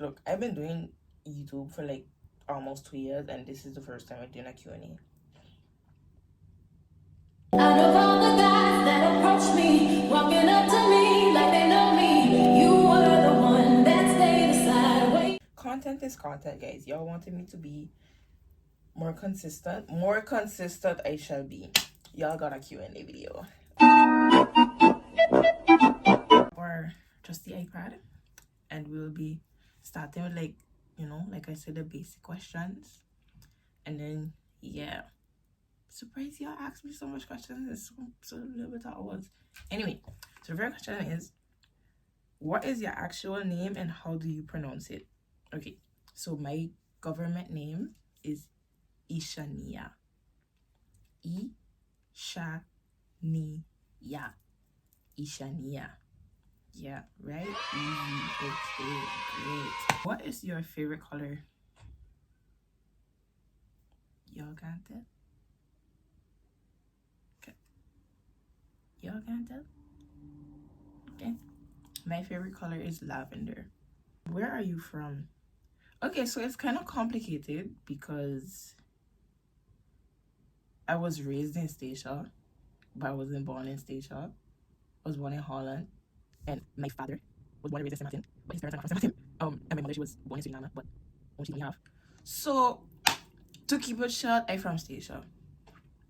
Look, I've been doing YouTube for like almost 2 years, and this is the first time I'm doing a Q&A. Out of all the guys that approach me, walking up to me like they know me, you were the one that stayed aside. Wait. Content is content, guys. Y'all wanted me to be more consistent. More consistent I shall be. Y'all got a Q&A video. Or just the iPad. And we'll be starting with, like, like I said, the basic questions. And then, yeah. Surprised y'all asked me so much questions. It's so little bit of hours. Anyway, so the first question is, what is your actual name and how do you pronounce it? Okay, so my government name is Ishania. Ishania. Ishania. Yeah, right? Easy. Okay, great. What is your favorite color? Y'all can't tell? Okay. Y'all can't tell? Okay. My favorite color is lavender. Where are you from? Okay, so it's kind of complicated because I was raised in Statia, but I wasn't born in Statia. I was born in Holland, and my father was born and raised in St. Martin, but his parents are not from St. Martin. And my mother, she was born in Suriname, but she didn't have. So, to keep it short, I'm from Statia.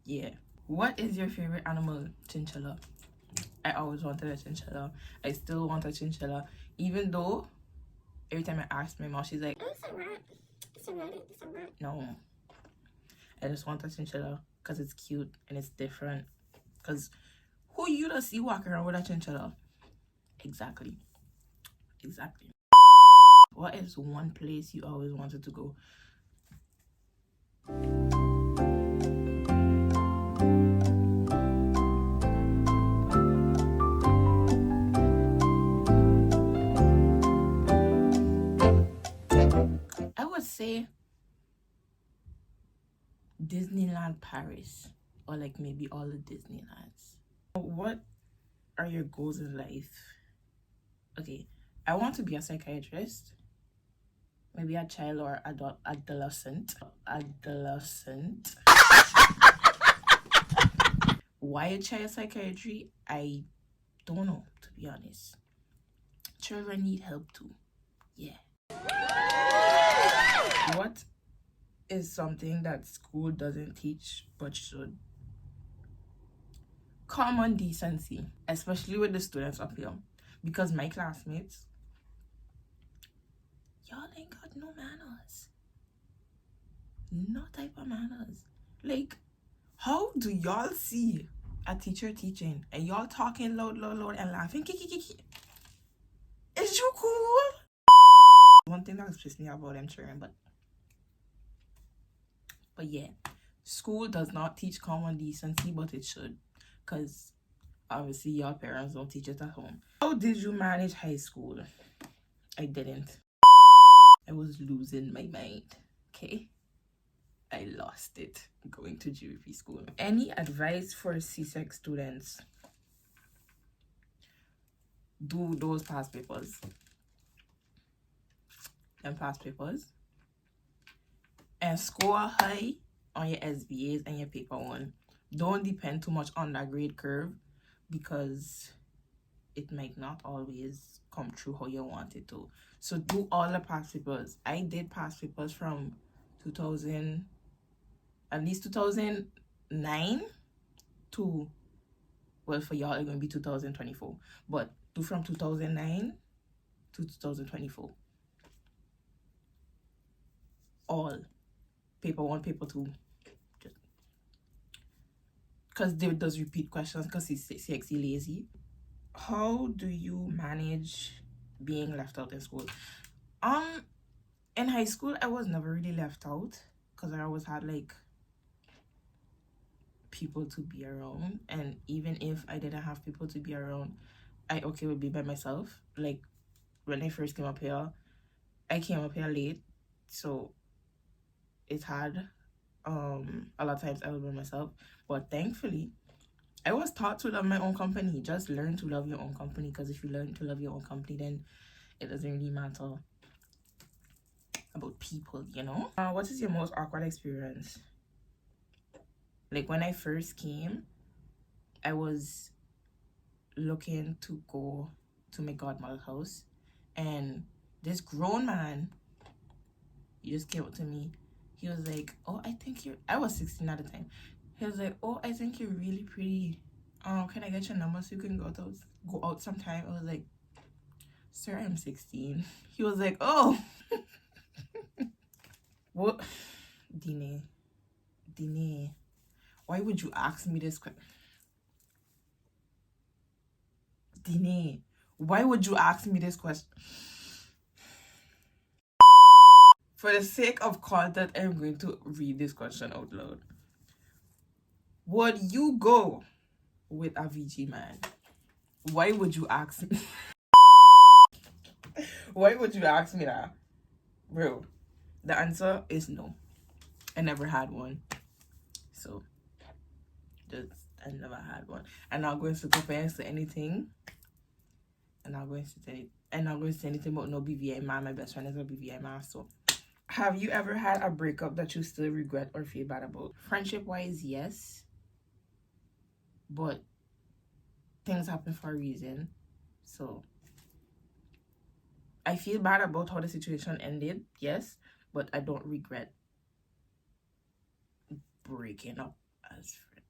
Yeah. What is your favorite animal? Chinchilla. I always wanted a chinchilla. I still want a chinchilla, even though every time I ask my mom, she's like, "Oh, it's a rat. It's a rat. It's a rat." No, I just want a chinchilla because it's cute and it's different. Because who you to see walk around with a chinchilla? Exactly. What is one place you always wanted to go? I would say Disneyland Paris, or like maybe all the Disneylands. What are your goals in life? Okay, I want to be a psychiatrist, maybe a child or adolescent. Why a child psychiatry? I don't know, to be honest. Children need help too. Yeah. What is something that school doesn't teach but should? Common decency, especially with the students up here, because my classmates, y'all ain't got no manners. No type of manners. Like, how do y'all see a teacher teaching and y'all talking loud and laughing? Is you cool? One thing that was pissed me about them children, but yeah, school does not teach common decency, but it should, because obviously your parents don't teach it at home. How did you manage high school? I didn't. I was losing my mind. Okay, I lost it going to GVP school. Any advice for C-Sec students? Do those past papers and score high on your SBAs and your paper one. Don't depend too much on that grade curve because it might not always come true how you want it to. So do all the past papers. I did past papers from 2000, at least 2009 to, well, for y'all it's going to be 2024, but do from 2009 to 2024. All. Paper 1, paper 2. Just because David does repeat questions because he's sexy lazy. How do you manage being left out in school? In high school, I was never really left out because I always had like people to be around, and even if I didn't have people to be around, I would be by myself. Like when I first came up here, I came up here late, so it's hard. A lot of times I was by myself, but thankfully I was taught to love my own company. Just learn to love your own company, because if you learn to love your own company, then it doesn't really matter about people, you know. What is your most awkward experience? Like when I first came, I was looking to go to my godmother's house, and this grown man, he just came up to me. He was like, oh, I was 16 at the time. He was like, oh, I think you're really pretty. Can I get your number so you can go out sometime? I was like, sir, I'm 16. He was like, oh. What? Dine, why would you ask me this question? Dine, why would you ask me this question? For the sake of content, I'm going to read this question out loud. Would you go with a VG man? Why would you ask me? Why would you ask me that? Bro, the answer is no. I never had one. So, I never had one. I'm not going to sit up and say anything. I'm not going to say anything about no BVI man. My best friend is a BVI man. So, have you ever had a breakup that you still regret or feel bad about? Friendship-wise, yes. But things happen for a reason. So, I feel bad about how the situation ended, yes. But I don't regret breaking up as friends.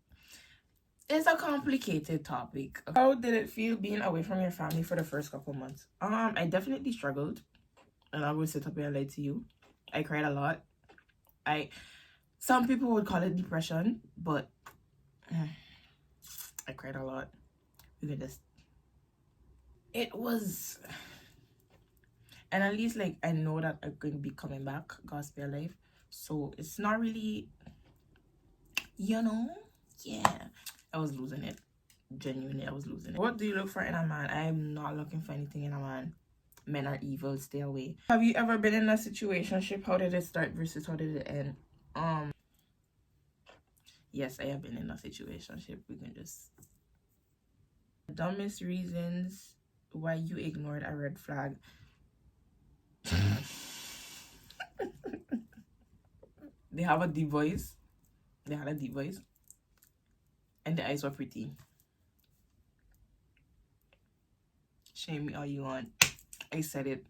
It's a complicated topic. How did it feel being away from your family for the first couple months? I definitely struggled. And I will sit up here and lie to you. I cried a lot. Some people would call it depression, but I cried a lot. It was, and at least like I know that I'm going to be coming back, gospel life. So it's not really, you know, yeah. I was losing it. Genuinely, I was losing it. What do you look for in a man? I'm not looking for anything in a man. Men are evil, stay away. Have you ever been in a situationship? How did it start versus how did it end? Yes, I have been in a situationship. We can just... Dumbest reasons why you ignored a red flag. They have a deep voice. They had a deep voice. And the eyes were pretty. Shame me all you want. I said it.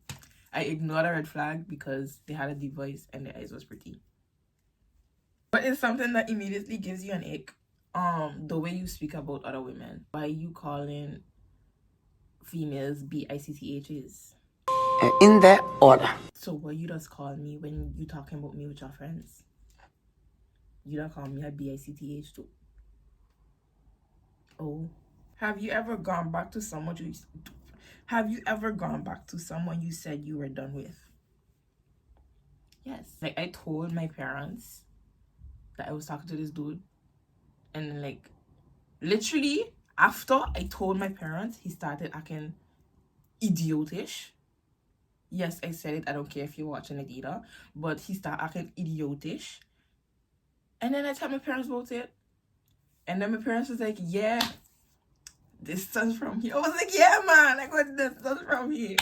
I ignored a red flag because they had a deep voice and the eyes was pretty. What is something that immediately gives you an ick? The way you speak about other women. Why you calling females BICTHs? In that order. So what you just call me when you talking about me with your friends? You don't call me a BICTH too? Oh. Have you ever gone back to someone you said you were done with? Yes. Like I told my parents that I was talking to this dude, and like literally after I told my parents, he started acting idiotish. Yes, I said it. I don't care if you're watching it either, but he started acting idiotish. And then I told my parents about it, and then my parents was like, yeah, distance from here. I was like, yeah, man, I got distance from here.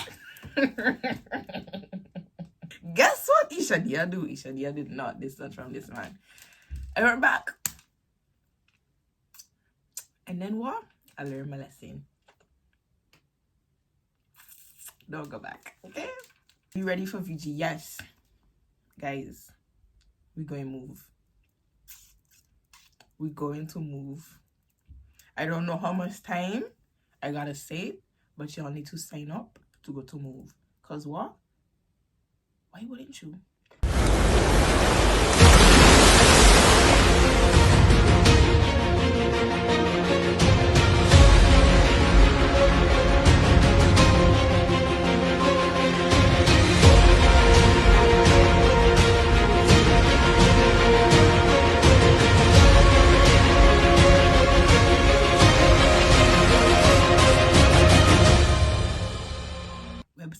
Guess what Ishadia do? Ishadia did not distance from this man. I went back. And then what? I learned my lesson. Don't go back, okay? You ready for VG? Yes. Guys, we're going to move. We're going to move. I don't know how much time I gotta say, but y'all need to sign up to go to move. Cause what? Why wouldn't you?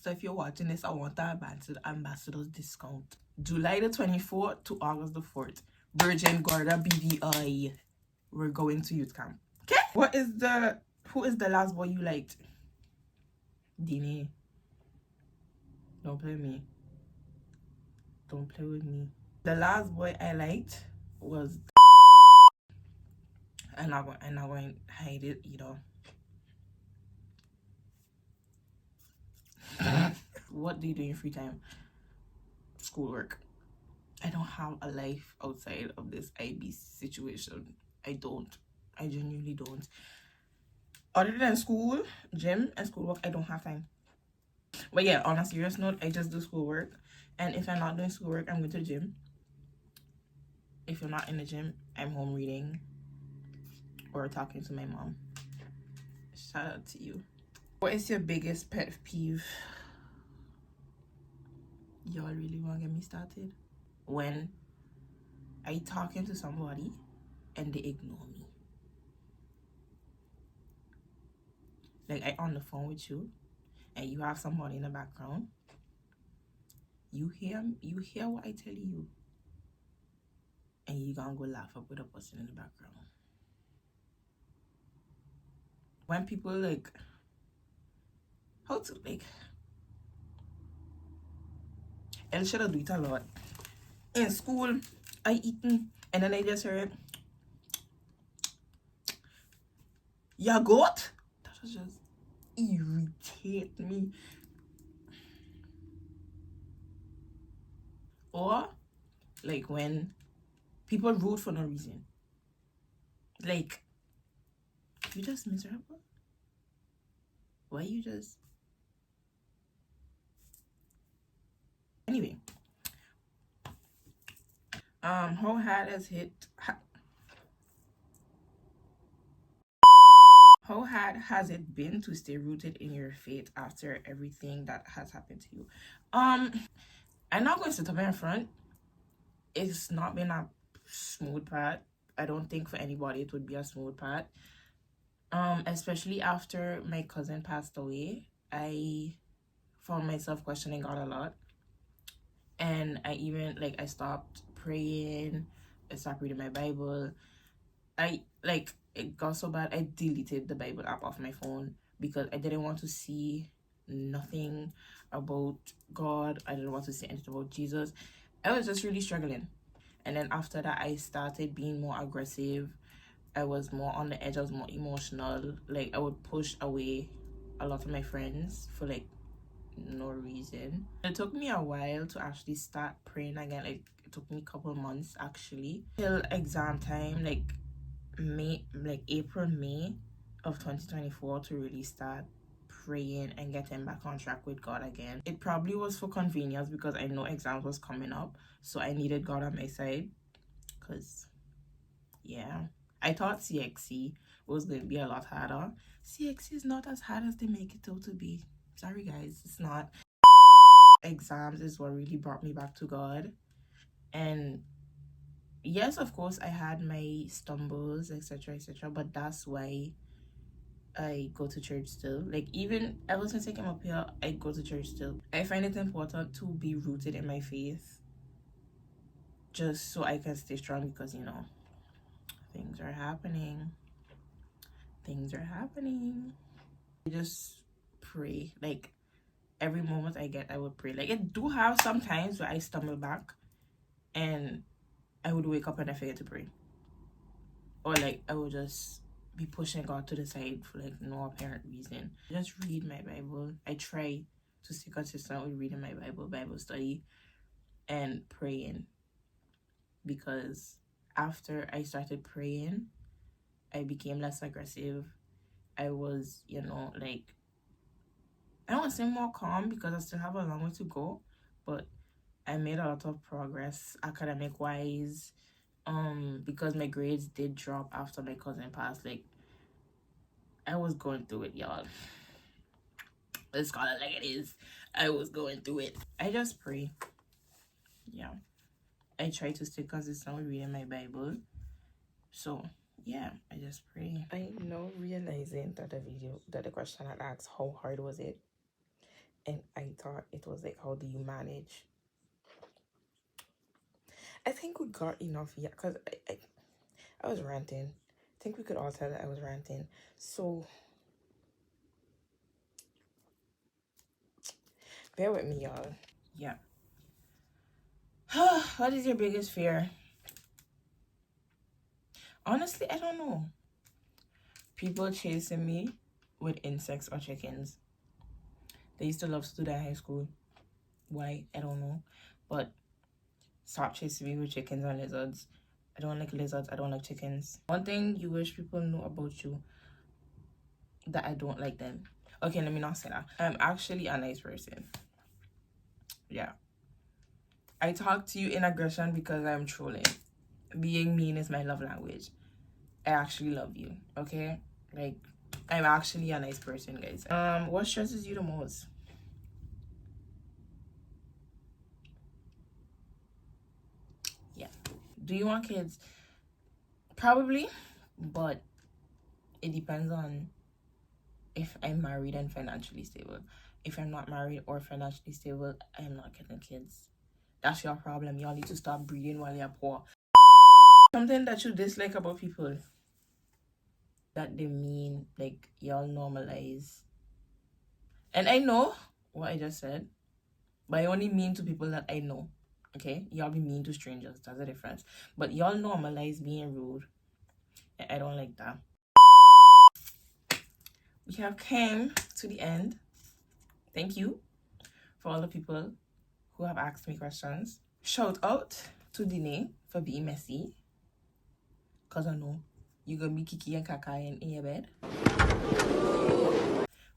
So if you're watching this, I want the ambassador's discount. July the 24th to August the 4th. Virgin Gorda BVI. We're going to youth camp. Okay? Who is the last boy you liked? Dini. Don't play me. Don't play with me. The last boy I liked was... I'm not going to hide it either. What do you do in your free time? Schoolwork. I don't have a life outside of this IB situation. I don't. I genuinely don't. Other than school, gym, and schoolwork, I don't have time. But yeah, on a serious note, I just do schoolwork. And if I'm not doing schoolwork, I'm going to the gym. If you're not in the gym, I'm home reading or talking to my mom. Shout out to you. What is your biggest pet peeve? Y'all really want to get me started? When I talking to somebody and they ignore me. Like, I on the phone with you and you have somebody in the background. You hear what I tell you, and you gonna go laugh up with a person in the background. When people like, how to like, and should do it a lot. In school, I eaten, and then I just heard, ya goat? That was just irritate me. Or like when people rude for no reason. Like, you just miserable? Why you just... Anyway. How hard has it... How hard has it been to stay rooted in your faith after everything that has happened to you? I'm not going to sit up in front. It's not been a smooth path. I don't think for anybody it would be a smooth path. Especially after my cousin passed away, I found myself questioning God a lot. And I even, like, I stopped praying. I stopped reading my Bible. It got so bad, I deleted the Bible app off my phone because I didn't want to see nothing about God. I didn't want to see anything about Jesus. I was just really struggling. And then after that, I started being more aggressive. I was more on the edge. I was more emotional. Like, I would push away a lot of my friends for, like, no reason. It took me a while to actually start praying again. Like, it took me a couple months, actually. Till exam time, like, April, May of 2024 to really start praying and getting back on track with God again. It probably was for convenience because I know exams was coming up, so I needed God on my side. Because, yeah, I thought CXC was going to be a lot harder. CXC is not as hard as they make it out to be. Sorry guys, it's not. Exams is what really brought me back to God. And yes, of course, I had my stumbles, etc., etc., but that's why I go to church still. Like, even ever since I came up here, I go to church still. I find it important to be rooted in my faith just so I can stay strong because, you know, things are happening. Things are happening. I just pray. Like, every moment I get, I would pray. Like, I do have some times where I stumble back and I would wake up and I forget to pray. Or, like, I would just be pushing God to the side for, like, no apparent reason. I just read my Bible. I try to stay consistent with reading my Bible study, and praying. Because after I started praying, I became less aggressive. I was, you know, like, I don't want to say more calm because I still have a long way to go, but I made a lot of progress academic-wise. Because my grades did drop after my cousin passed. Like, I was going through it, y'all. Let's call it like it is. I was going through it. I just pray. Yeah. I try to stay consistent with reading my Bible. So, yeah, I just pray. I now realizing that the question had asked, how hard was it? And I thought it was like, how do you manage? I think we got enough, yeah, because I was ranting. I think we could all tell that I was ranting. So, bear with me, y'all. Yeah. What is your biggest fear? Honestly, I don't know. People chasing me with insects or chickens. They used to love to do that in high school. Why? I don't know. But stop chasing me with chickens and lizards. I don't like lizards. I don't like chickens. One thing you wish people know about you that I don't like them. Okay, let me not say that. I'm actually a nice person. Yeah. I talk to you in aggression because I'm trolling. Being mean is my love language. I actually love you, okay? Like, I'm actually a nice person, guys. What stresses you the most? Yeah. Do you want kids? Probably, but it depends on if I'm married and financially stable. If I'm not married or financially stable, I am not getting kids. That's your problem. Y'all need to stop breeding while you're poor. Something that you dislike about people that they mean, like, y'all normalize. And I know what I just said, but I only mean to people that I know. Okay? Y'all be mean to strangers. That's the difference. But y'all normalize being rude. I don't like that. We have came to the end. Thank you for all the people who have asked me questions. Shout out to Dine for being messy. Because I know you're going to be kiki and kaka in your bed.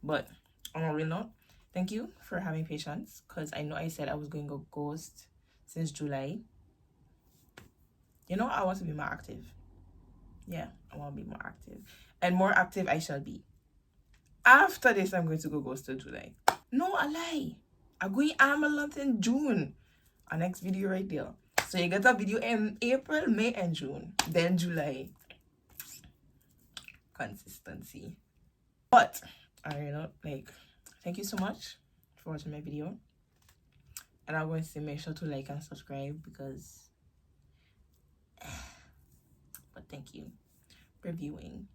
But on a real note, thank you for having patience. Because I know I said I was going to ghost since July. You know, I want to be more active. Yeah, I want to be more active. And more active I shall be. After this, I'm going to go ghost till July. No, a lie. I'm going Amalant in June. Our next video right there. So you get a video in April, May, and June. Then July. Consistency. But, you know, like, thank you so much for watching my video. And I'm going to say make sure to like and subscribe because... But thank you for viewing.